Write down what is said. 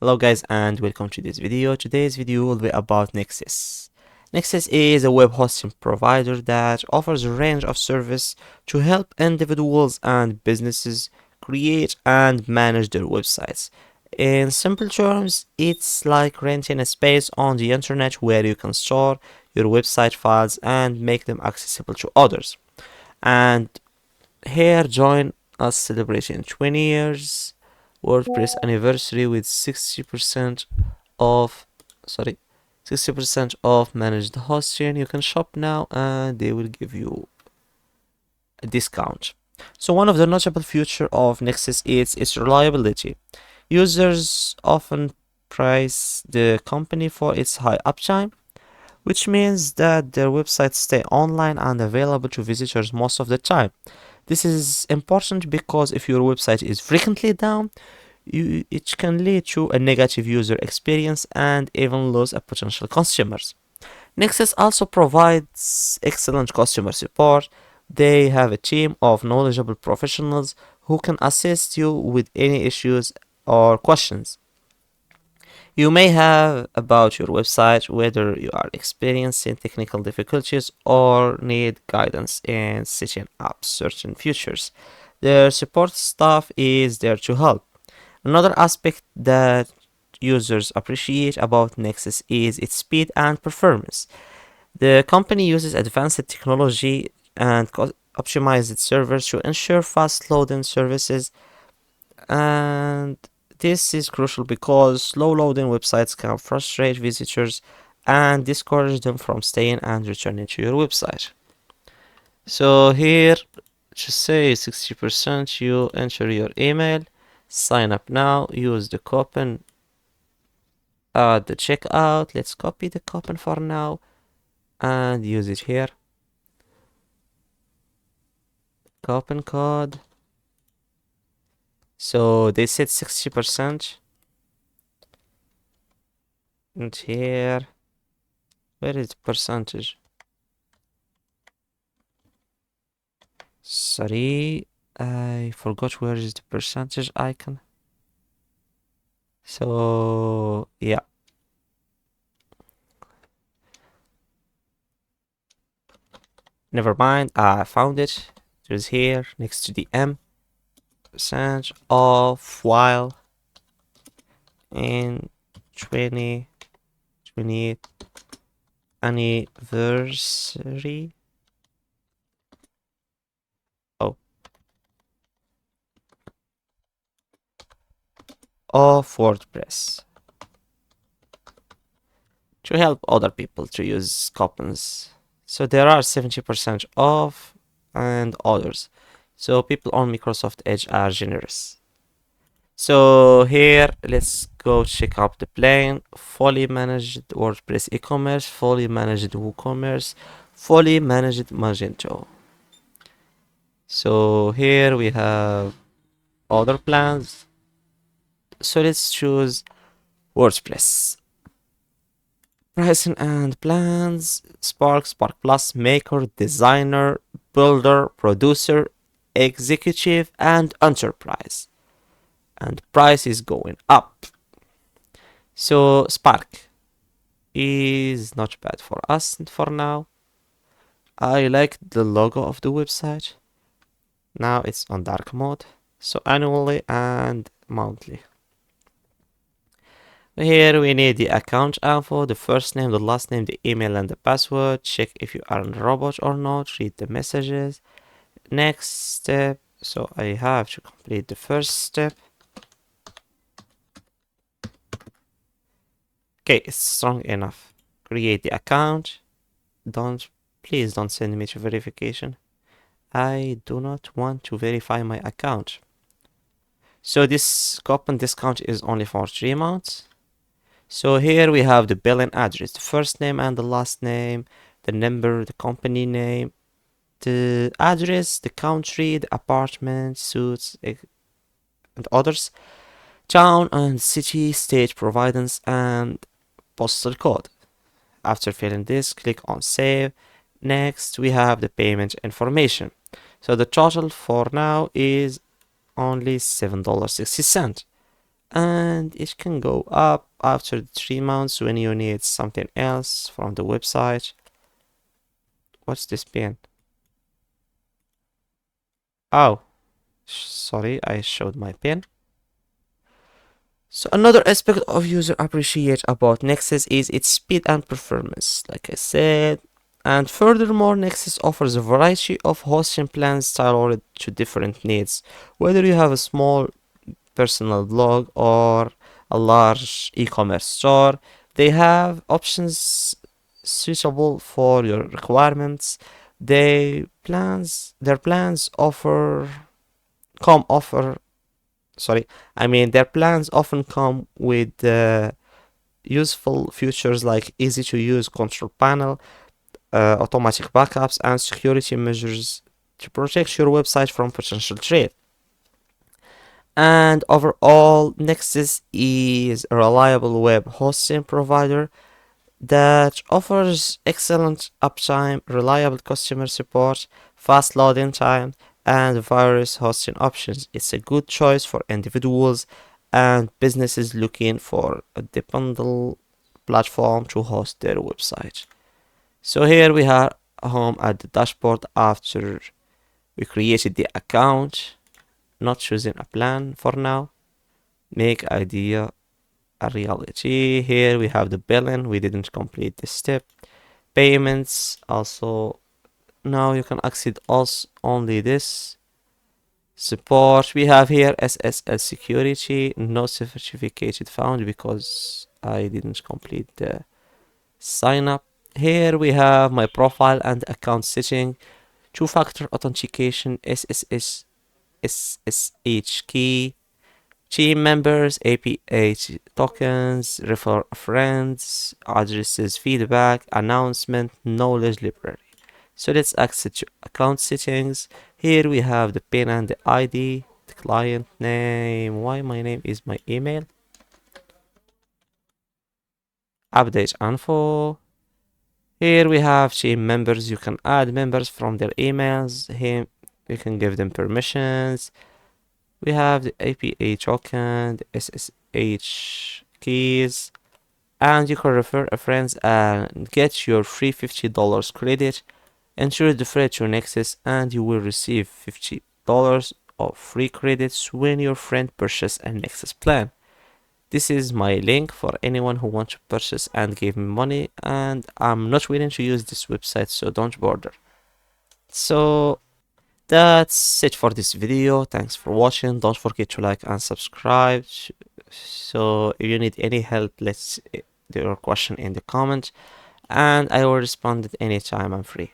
Hello guys and welcome to this video. Today's video will be about Nexus. Nexus is a web hosting provider that offers a range of services to help individuals and businesses create and manage their websites. In simple terms, it's like renting a space on the internet where you can store your website files and make them accessible to others. And here join us celebrating 20 years WordPress anniversary with 60% off, 60% off managed hosting. You can shop now and they will give you a discount. So one of the notable features of Nexus is its reliability. Users often praise the company for its high uptime, which means that their websites stay online and available to visitors most of the time. This is important because if your website is frequently down, it can lead to a negative user experience and even lose a potential customers. Nexus also provides excellent customer support. They have a team of knowledgeable professionals who can assist you with any issues or questions you may have about your website, whether you are experiencing technical difficulties or need guidance in setting up certain features. Their support staff is there to help. Another aspect that users appreciate about Nexus is its speed and performance. The company uses advanced technology and optimized servers to ensure fast loading services, and this is crucial because slow loading websites can frustrate visitors and discourage them from staying and returning to your website. So here, just say 60%, you enter your email, sign up now, use the coupon at the checkout. Let's copy the coupon for now and use it here. Coupon code. So they said 60%. And here, where is the percentage? Sorry, I forgot where is the percentage icon. So yeah. Never mind, I found it. It is here next to the M. Percentage of while in 2020 anniversary. Oh. Of WordPress to help other people to use coupons. So there are 70% off and others. So people on Microsoft Edge are generous. So here, let's go check out the plan. Fully managed WordPress e-commerce, fully managed WooCommerce, fully managed Magento. So here we have other plans. So let's choose WordPress. Pricing and plans: Spark, Spark Plus, Maker, Designer, Builder, Producer, Executive, and Enterprise. And price is going up. So Spark is not bad for us for now. I like the logo of the website. Now it's on dark mode. So annually and monthly. Here we need the account info, the first name, the last name, the email, and the password. Check if you are a robot or not. Read the messages. Next step. So I have to complete the first step. Okay, it's strong enough. Create the account. Please don't send me to verification. I do not want to verify my account. So this coupon discount is only for 3 months. So here we have the billing address, the first name and the last name, the number, the company name, the address, the country, the apartment, suits, and others, town and city, state, providence, and postal code. After filling this, click on save. Next, we have the payment information. So the total for now is only $7.60. and it can go up after the 3 months when you need something else from the website. What's this pin? Oh, sorry, I showed my pin. So another aspect of user appreciate about Nexus is its speed and performance, like I said. And furthermore, Nexus offers a variety of hosting plans tailored to different needs. Whether you have a small personal blog or a large e-commerce store, they have options suitable for your requirements. Their plans offer sorry, I mean their plans often come with useful features like easy to use control panel, automatic backups, and security measures to protect your website from potential threat. And overall, Nexus is a reliable web hosting provider that offers excellent uptime, reliable customer support, fast loading time, and various hosting options. It's a good choice for individuals and businesses looking for a dependable platform to host their website. So here we are home at the dashboard after we created the account, not choosing a plan for now. Make idea a reality. Here we have the billing. We didn't complete this step. Payments also. Now you can exit us only this. Support. We have here SSL security. No certificate found because I didn't complete the sign up. Here we have my profile and account setting. Two-factor authentication, SSH key, team members, APH tokens, refer friends, addresses, feedback, announcement, knowledge library. So let's access to account settings. Here we have the PIN and the ID, the client name. Why my name is my email? Update info. Here we have team members. You can add members from their emails. Here you can give them permissions. We have the APA token, the SSH keys, and you can refer a friend and get your free $50 credit. Ensure the free to Nexus and you will receive $50 of free credits when your friend purchases a Nexus plan. This is my link for anyone who wants to purchase and give me money, and I'm not willing to use this website, so don't bother. So that's it for this video. Thanks for watching. Don't forget to like and subscribe. So if you need any help, let's do your question in the comment and I will respond at any time I'm free.